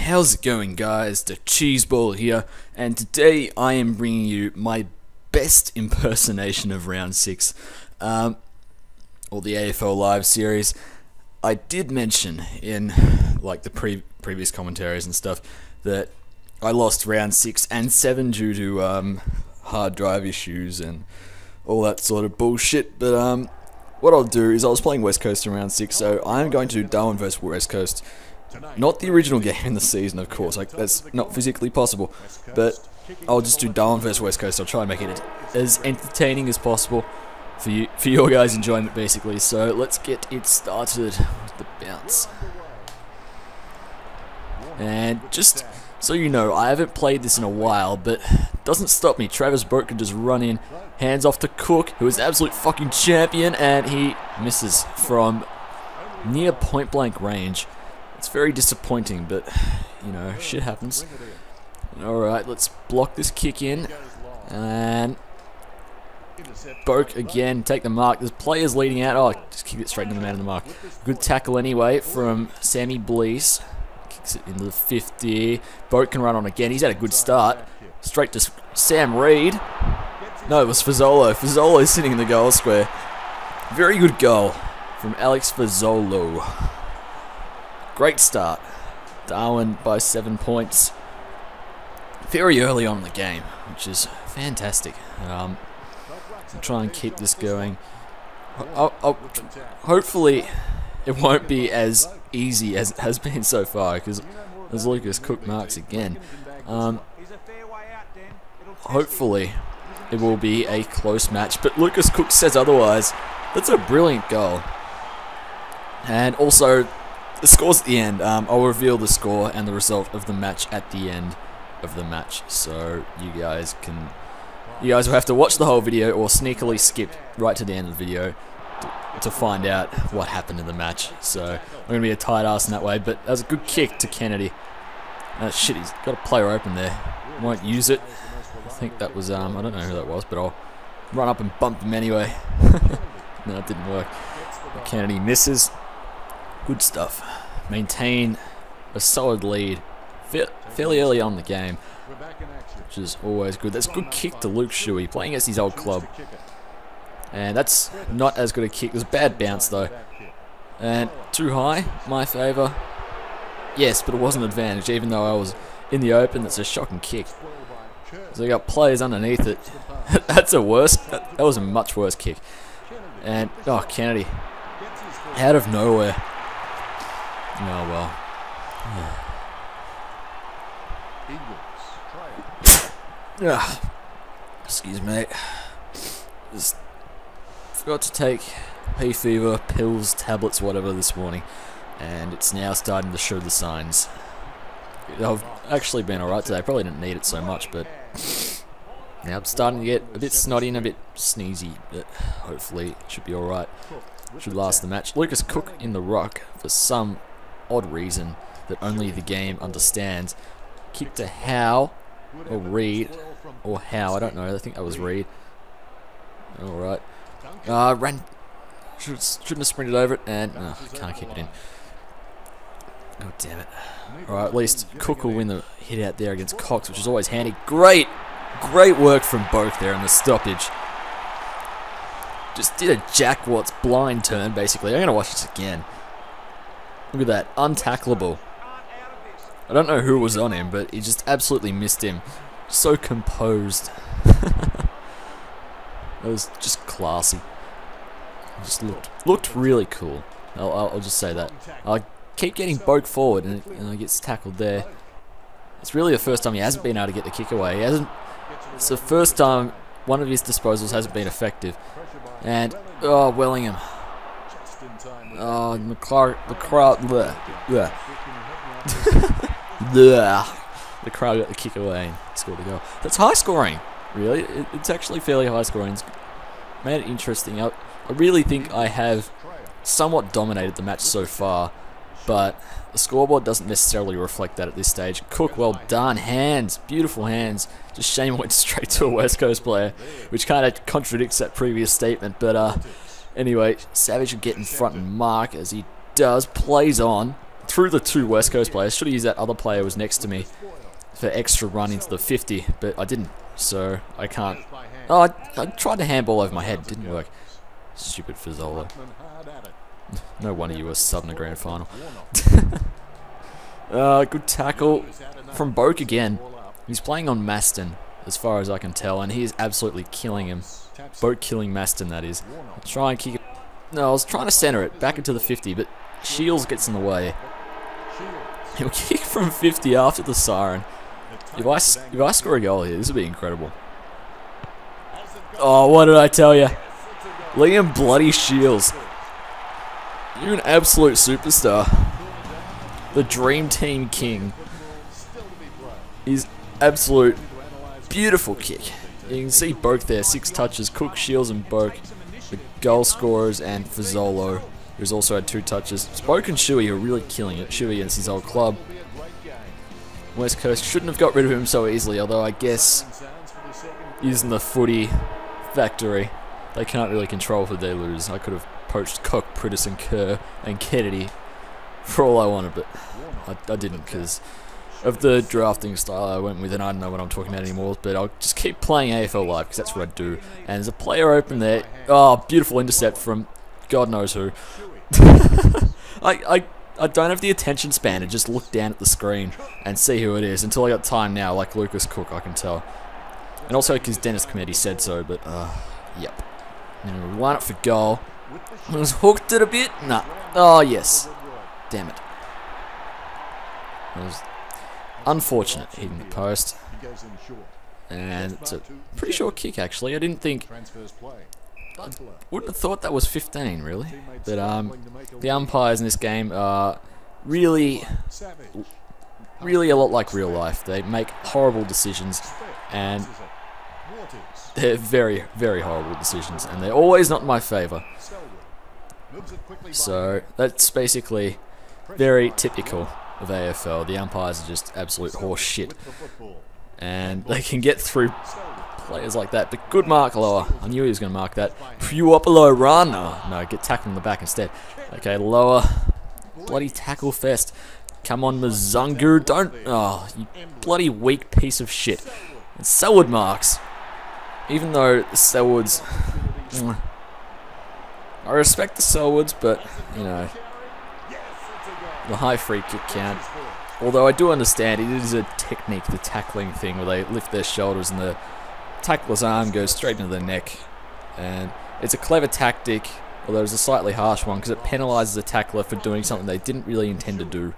How's it going, guys? The Cheeseball here, and today I am bringing you my best impersonation of Round 6, or the AFL Live series. I did mention in like the previous commentaries and stuff that I lost Round 6 and 7 due to hard drive issues and all that sort of bullshit, but what I'll do is I was playing West Coast in Round 6, so I'm going to do Darwin vs West Coast. Not the original game in the season, of course, like that's not physically possible, but I'll just do Darwin vs West Coast. I'll try and make it as entertaining as possible for your guys' enjoyment, basically. So let's get it started with the bounce. And just so you know, I haven't played this in a while, but it doesn't stop me. Travis Boat can just run in, hands off to Cook, who is absolute fucking champion, and he misses from near point blank range. It's very disappointing, but, you know, shit happens. Alright, let's block this kick in. And Boak again, take the mark. There's players leading out. Oh, just kick it straight into the man of the mark. Good tackle anyway from Sammy Blease. Kicks it into the 50. Boak can run on again. He's had a good start. Straight to Sam Reed. No, it was Fazolo. Fazolo is sitting in the goal square. Very good goal from Alex Fazolo. Great start. Darwin by 7 points. Very early on in the game, which is fantastic. I'll try and keep this going. Hopefully, it won't be as easy as it has been so far, because as Lucas Cook marks again. Hopefully, it will be a close match, but Lucas Cook says otherwise. That's a brilliant goal. And also, the score's at the end. I'll reveal the score and the result of the match at the end of the match, so you guys will have to watch the whole video or sneakily skip right to the end of the video to find out what happened in the match. So I'm gonna be a tight ass in that way, but that was a good kick to Kennedy. Shit, he's got a player open there. Won't use it. I think that was I don't know who that was, but I'll run up and bump him anyway. No, it didn't work. But Kennedy misses. Good stuff. Maintain a solid lead fairly early on in the game, which is always good. That's a good kick to Luke Shuey, playing against his old club. And that's not as good a kick. It was a bad bounce though. And too high, my favour. Yes, but it was an advantage, even though I was in the open. That's a shocking kick. So you got players underneath it. That's a worse. That was a much worse kick. And oh, Kennedy, out of nowhere. Oh well. Excuse me. Just forgot to take hay fever pills, tablets, whatever this morning, and it's now starting to show the signs. I've actually been alright today. I probably didn't need it so much, but now I'm starting to get a bit snotty and a bit sneezy, but hopefully it should be alright. Should last the match. Lucas Cook in the ruck for some odd reason that only the game understands. Kick to Howe or Reed or Howe, I don't know. I think that was Reed. Alright. Shouldn't have sprinted over it, and can't keep it in. Oh damn it. Alright, at least Cook will win the hit out there against Cox, which is always handy. Great work from both there in the stoppage. Just did a Jack Watts blind turn, basically. I'm going to watch this again. Look at that, untackleable. I don't know who was on him, but he just absolutely missed him. So composed. It was just classy. It just looked really cool. I'll just say that. I keep getting Boak forward, and he gets tackled there. It's really the first time he hasn't been able to get the kick away. It's the first time one of his disposals hasn't been effective. And oh, Wellingham. Oh, the crowd got the kick away and scored a goal. That's high scoring, really. It's actually fairly high scoring. It's made it interesting. I really think I have somewhat dominated the match so far, but the scoreboard doesn't necessarily reflect that at this stage. Cook, well done. Hands, beautiful hands. Just shame it went straight to a West Coast player, which kind of contradicts that previous statement, but anyway, Savage will get in front and mark as he does, plays on, through the two West Coast players. Should have used that other player who was next to me for extra run into the 50, but I didn't, so I can't. Oh, I tried to handball over my head, didn't work. Stupid Fazzola. No wonder you were sub in the grand final. Good tackle from Boak again. He's playing on Maston, as far as I can tell, and he is absolutely killing him. Boak killing Maston, that is. I'll try and kick it. No, I was trying to center it back into the 50, but Shields gets in the way. He'll kick from 50 after the siren. If I score a goal here, this will be incredible. Oh, what did I tell you? Liam bloody Shields. You're an absolute superstar. The Dream Team King. He's absolute beautiful kick. You can see Boak there, 6 touches. Cook, Shields and Boak, the goal scorers, and Fazolo, who's also had 2 touches. Boak and Shuey are really killing it. Shuey against his old club. West Coast shouldn't have got rid of him so easily, although I guess using the footy factory, they can't really control if they lose. I could have poached Cook, Prittis and Kerr and Kennedy for all I wanted, but I didn't because of the drafting style I went with, and I don't know what I'm talking about anymore, but I'll just keep playing AFL Live because that's what I do. And there's a player open there. Oh, beautiful intercept from God knows who. I don't have the attention span to just look down at the screen and see who it is until I got time now, like Lucas Cook, I can tell. And also because Dennis Cometti said so, but, yep. And we line up for goal. I was hooked it a bit. Nah. Oh, yes. Damn it. It was unfortunate hitting the post. And it's a pretty short kick, actually. I didn't think... I wouldn't have thought that was 15, really. But the umpires in this game are really a lot like real life. They make horrible decisions, and they're very, very horrible decisions, and they're always not in my favour. So that's basically very typical of AFL. The umpires are just absolute horse shit, and they can get through players like that. But good mark, Lower. I knew he was going to mark that. Puopolo run. Oh, no, get tackled in the back instead. Okay, Lower. Bloody tackle fest. Come on, Mzungu. Don't. Oh, you bloody weak piece of shit. And Selwood marks. Even though the Selwoods. I respect the Selwoods, but, you know, the high free kick count. Although I do understand it is a technique, the tackling thing, where they lift their shoulders and the tackler's arm goes straight into the neck. And it's a clever tactic, although it's a slightly harsh one, because it penalises the tackler for doing something they didn't really intend to do.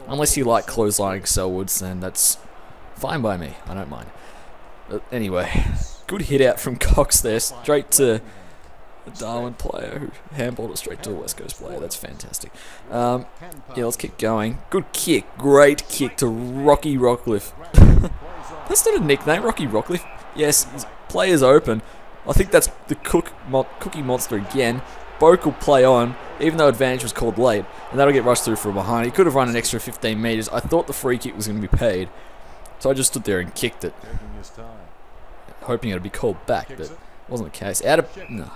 Unless you like clotheslining Selwoods, then that's fine by me. I don't mind. But anyway, good hit out from Cox there, straight to the Darwin player who handballed it straight to a West Coast player. That's fantastic. Yeah, let's keep going. Good kick. Great kick to Rocky Rockcliffe. That's not a nickname, Rocky Rockcliffe. Yes, his play is open. I think that's the Cookie Monster again. Boak will play on, even though advantage was called late, and that'll get rushed through from behind. He could have run an extra 15 metres. I thought the free kick was going to be paid, so I just stood there and kicked it, hoping it would be called back, but it wasn't the case. No,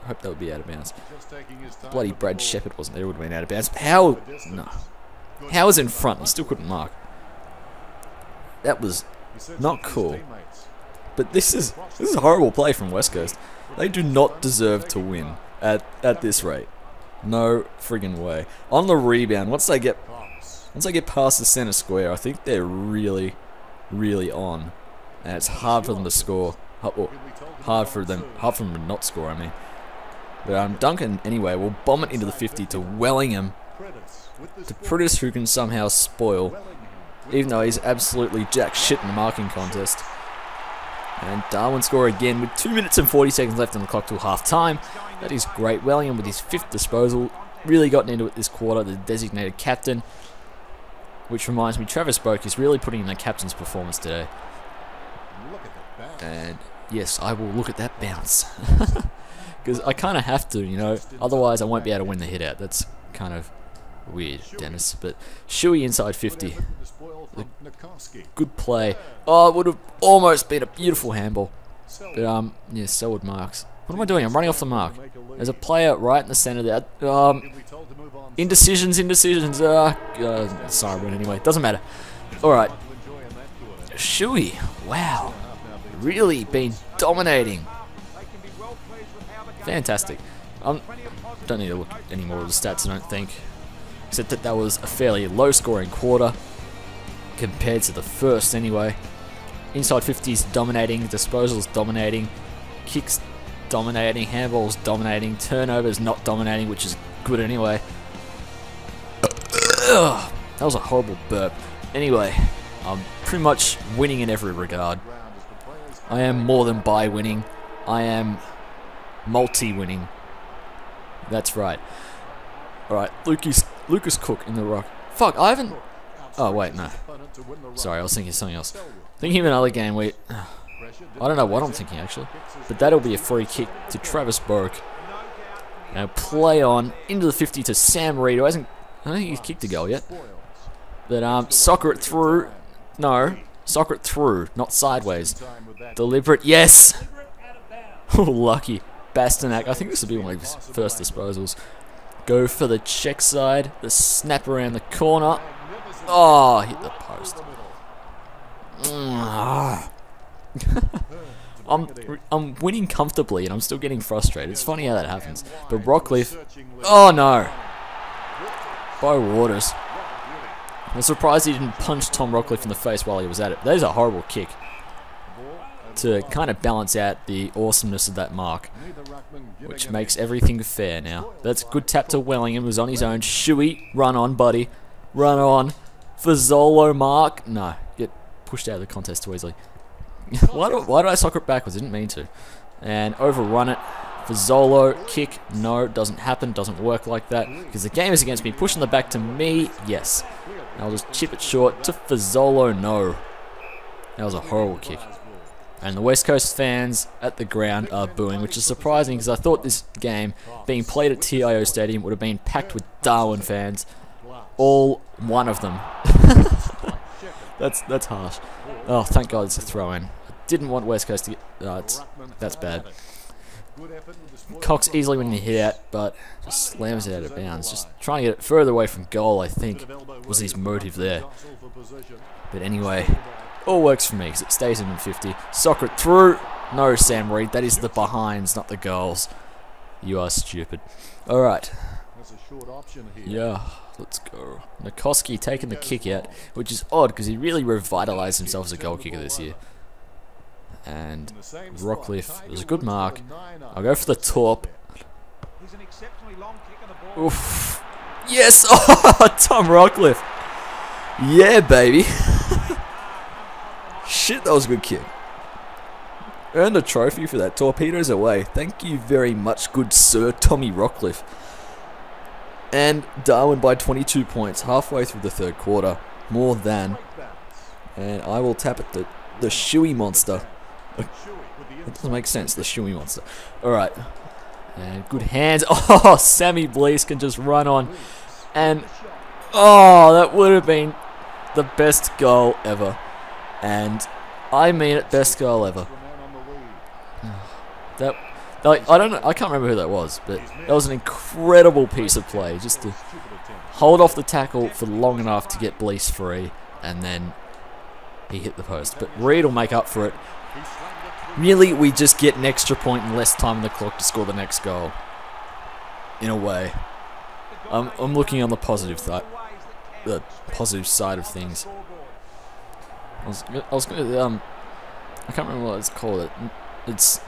I hope that would be out of bounds. Bloody Brad Shepherd wasn't there, it would have been out of bounds. How? No. How was in front? He still couldn't mark. That was not cool. But this is a horrible play from West Coast. They do not deserve to win at this rate. No friggin' way. On the rebound, once they get past the center square, I think they're really, really on, and it's hard for them to score. Hard for them to not score, I mean. But Duncan, anyway, will bomb it into the 50 to Wellingham. To Prittis, who can somehow spoil, even though he's absolutely jack shit in the marking contest. And Darwin score again with 2 minutes and 40 seconds left on the clock till half time. That is great. Wellingham with his 5th disposal. Really gotten into it this quarter, the designated captain. Which reminds me, Travis Boak is really putting in a captain's performance today. And yes, I will look at that bounce. Because I kind of have to, you know. Otherwise, I won't be able to win the hit out. That's kind of weird, Dennis. But Shuey inside 50. Good play. Oh, it would have almost been a beautiful handball. But, yeah, Selwood marks. What am I doing? I'm running off the mark. There's a player right in the center there. Indecisions. Sorry, but anyway, doesn't matter. Alright. Shuey. Wow. Really been dominating. Fantastic. Don't need to look any more of the stats, I don't think. Except that was a fairly low-scoring quarter compared to the first, anyway. Inside 50s dominating, disposals dominating, kicks dominating, handballs dominating, turnovers not dominating, which is good anyway. Ugh, that was a horrible burp. Anyway, I'm pretty much winning in every regard. I am more than by winning. I am multi-winning. That's right. Alright, Lucas Cook in the rock. Fuck, I haven't... Oh, wait, no. Sorry, I was thinking of something else. Thinking of another game where... I don't know what I'm thinking, actually. But that'll be a free kick to Travis Burke. Now play on into the 50 to Sam Reid, who hasn't... I don't think he's kicked a goal yet. But, soccer it through... No. Soccer it through, not sideways. Deliberate... Yes! Oh, lucky. Bastanak. I think this will be one of his first disposals. Go for the check side. The snap around the corner. Oh, hit the post. I'm winning comfortably and I'm still getting frustrated. It's funny how that happens. But Rockcliffe... Oh, no. By Waters. I'm surprised he didn't punch Tom Rockcliffe in the face while he was at it. That is a horrible kick. To kind of balance out the awesomeness of that mark, which makes everything fair now. That's a good tap to Wellingham, who's on his own. Shuey, run on, buddy. Run on. Fazolo mark. No, get pushed out of the contest too easily. why did I soccer it backwards? I didn't mean to. And overrun it. Fazolo, kick. No, doesn't happen. Doesn't work like that. Because the game is against me. Pushing the back to me. Yes. I'll just chip it short to Fazolo. No. That was a horrible kick. And the West Coast fans at the ground are booing, which is surprising because I thought this game, being played at TIO Stadium, would have been packed with Darwin fans. All one of them. That's harsh. Oh, thank God it's a throw-in. I didn't want West Coast to get... that's bad. Cox easily winning a hit out, but just slams it out of bounds. Just trying to get it further away from goal, I think, was his motive there. But anyway... All works for me because it stays in 50. Soccer it through. No, Sam Reid. That is the behinds, not the goals. You are stupid. Alright. Yeah, let's go. Nikoski taking the kick out, which is odd because he really revitalised himself as a goal kicker this year. And Rockcliffe was a good mark. I'll go for the torp. Oof. Yes! Oh, Tom Rockcliffe. Yeah, baby. Shit, that was a good kick. Earned a trophy for that. Torpedoes away. Thank you very much, good sir, Tommy Rockcliffe. And Darwin by 22 points, halfway through the third quarter. More than. And I will tap at the Shuey monster. It doesn't make sense, the Shuey monster. Alright. And good hands. Oh, Sammy Blease can just run on. And, oh, that would have been the best goal ever. And I mean it, best goal ever. That, like, I don't know, I can't remember who that was, but that was an incredible piece of play, just to hold off the tackle for long enough to get Blease free, and then he hit the post. But Reid will make up for it. Really, we just get an extra point and less time on the clock to score the next goal. In a way, I'm looking on the positive side of things. I was gonna, I can't remember what it's called. It's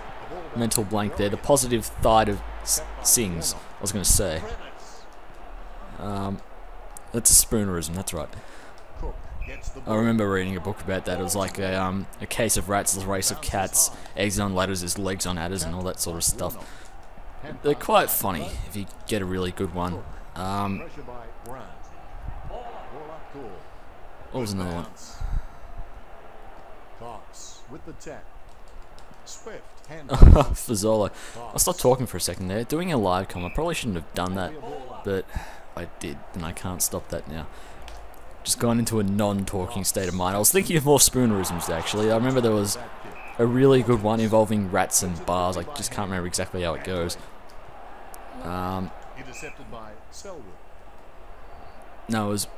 mental blank there. The positive side of things, I was gonna say. That's a spoonerism, that's right. I remember reading a book about that. It was like a case of rats, a race of cats, eggs on ladders is legs on adders, and all that sort of stuff. They're quite funny if you get a really good one. What was another one? Fazolo. I'll stop talking for a second there. Doing a live com, I probably shouldn't have done that, but I did, and I can't stop that now. Just gone into a non-talking state of mind. I was thinking of more spoonerisms, actually. I remember there was a really good one involving rats and bars. I just can't remember exactly how it goes. Intercepted by Selwood. No, it was...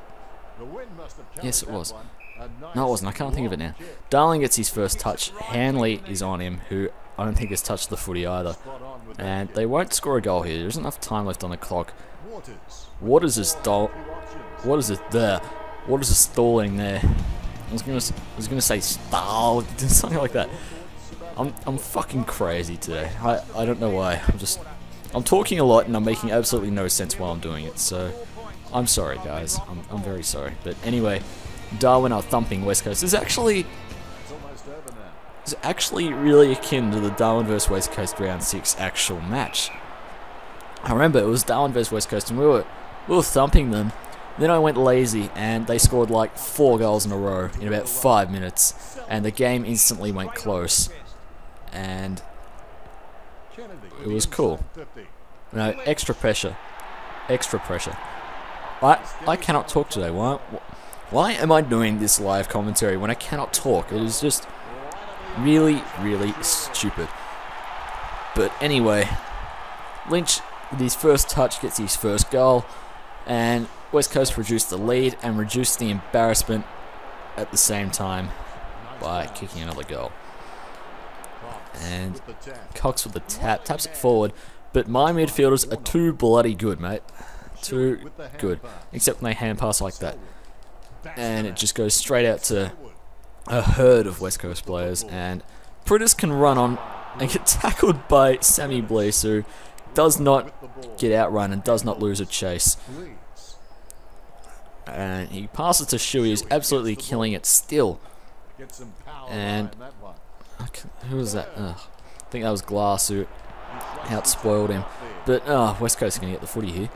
The wind must have carried Yes, it that was. one. A nice No, it wasn't. I can't think of it now. long kick. Darling gets his first touch. Hanley is on him, who I don't think has touched the footy either. Spot on with that And kick. they won't score a goal here. There isn't enough time left on the clock. Waters. What is this doll? Two options. What is it there? What is the stalling there? I was gonna say stall, something like that. I'm fucking crazy today. I don't know why. I'm talking a lot and I'm making absolutely no sense while I'm doing it. So I'm sorry, guys. I'm very sorry. But anyway, Darwin are thumping West Coast. It's almost over now. It's actually really akin to the Darwin vs West Coast round 6 actual match. I remember it was Darwin vs West Coast and we were thumping them. Then I went lazy and they scored like 4 goals in a row in about 5 minutes, and the game instantly went close. And Kennedy it was cool. 50. No, extra pressure. Extra pressure. I cannot talk today. Why am I doing this live commentary when I cannot talk? It is just really, really stupid. But anyway, Lynch with his first touch gets his first goal, and West Coast reduced the lead and reduced the embarrassment at the same time by kicking another goal. And Cox with the taps it forward, but my midfielders are too bloody good, mate. Too good. Except when they hand pass like that. And it just goes straight out to a herd of West Coast players, and Pritters can run on and get tackled by Sammy Blease, who does not get outrun and does not lose a chase. And he passes to Shuey, who's absolutely killing it still. And who was that? I think that was Glass who outspoiled him. But West Coast are going to get the footy here.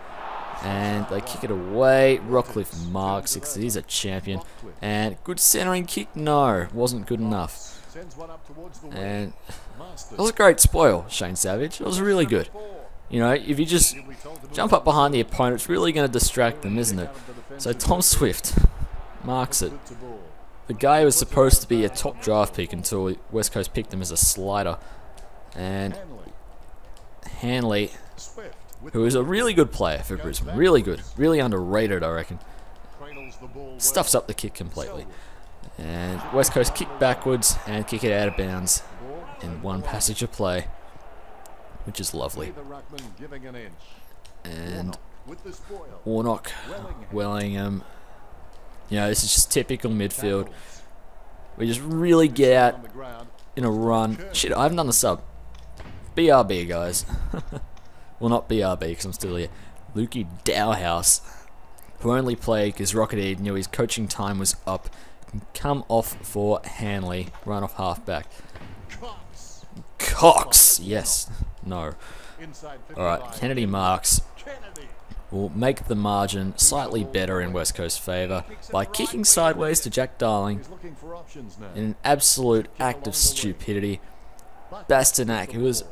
And they kick it away. Rockcliffe marks it. He's a champion. And good centering kick? No, wasn't good enough. And it was a great spoil, Shane Savage. It was really good. You know, if you just jump up behind the opponent, it's really going to distract them, isn't it? So Tom Swift marks it. The guy was supposed to be a top draft pick until West Coast picked him as a slider. And Hanley, who is a really good player for Brisbane, really good, really underrated, I reckon, stuffs up the kick completely. And West Coast kick backwards and kick it out of bounds in one passage of play, which is lovely. And Warnock, Wellingham, you know, this is just typical midfield. We just really get out in a run. Shit, I haven't done the sub. BRB, guys. Well, not BRB, because I'm still here. Lukey Dowhouse, who only played because Rocket knew his coaching time was up. Come off for Hanley, run off halfback. Cox, yes, no. Alright, Kennedy marks. Will make the margin slightly better in West Coast favour by kicking sideways to Jack Darling in an absolute act of stupidity. Bastanak, who was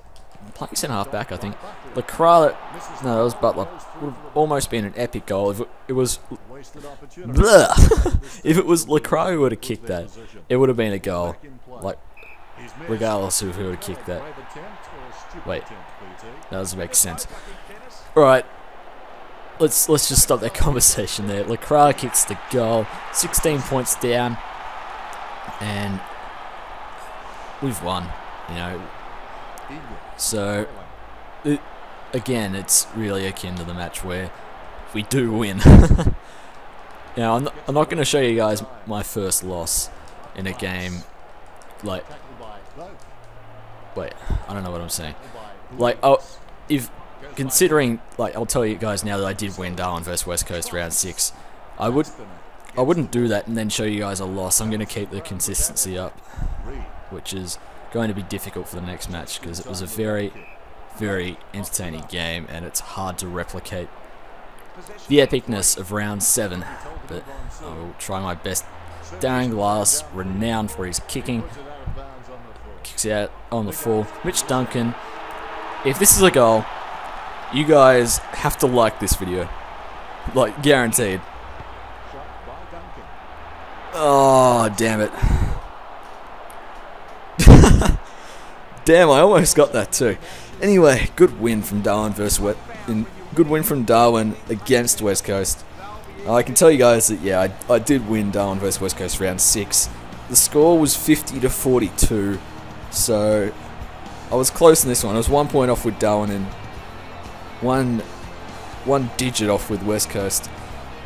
playing centre half-back, I think. Lacroix, no, that was Butler. Would have almost been an epic goal if it was... if it was Lacroix who would have kicked that, it would have been a goal. Like, regardless of who would have kicked that. Wait, that doesn't make sense. Alright, let's just stop that conversation there. Lacroix kicks the goal, 16 points down, and we've won, you know. So, again, it's really akin to the match where we do win. Now, I'm not going to show you guys my first loss in a game. Like, wait, I don't know what I'm saying. Like, considering, like, I'll tell you guys now that I did win Darwin vs West Coast round 6, I wouldn't do that and then show you guys a loss. I'm going to keep the consistency up, which is going to be difficult for the next match because it was a very, very entertaining game and it's hard to replicate the epicness of round 7, but I will try my best. Darren Glass, renowned for his kicking, kicks out on the full. Mitch Duncan, if this is a goal, you guys have to like this video, like guaranteed. Oh, damn it. damn, I almost got that too. Anyway, good win from Darwin good win from Darwin against West Coast. I can tell you guys that, yeah, I did win Darwin versus West Coast round 6. The score was 50-42, so I was close in this one. I was 1 point off with Darwin and one digit off with West Coast.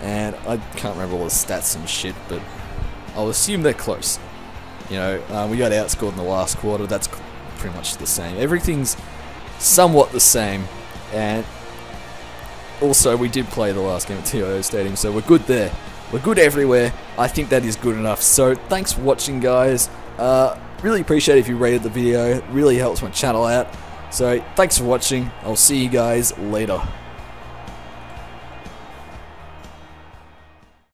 And I can't remember all the stats and shit, but I'll assume they're close. You know, we got outscored in the last quarter. That's pretty much the same. Everything's somewhat the same. And also, we did play the last game at TIO Stadium, so we're good there. We're good everywhere. I think that is good enough. So, thanks for watching, guys. Really appreciate it if you rated the video. It really helps my channel out. So, thanks for watching. I'll see you guys later.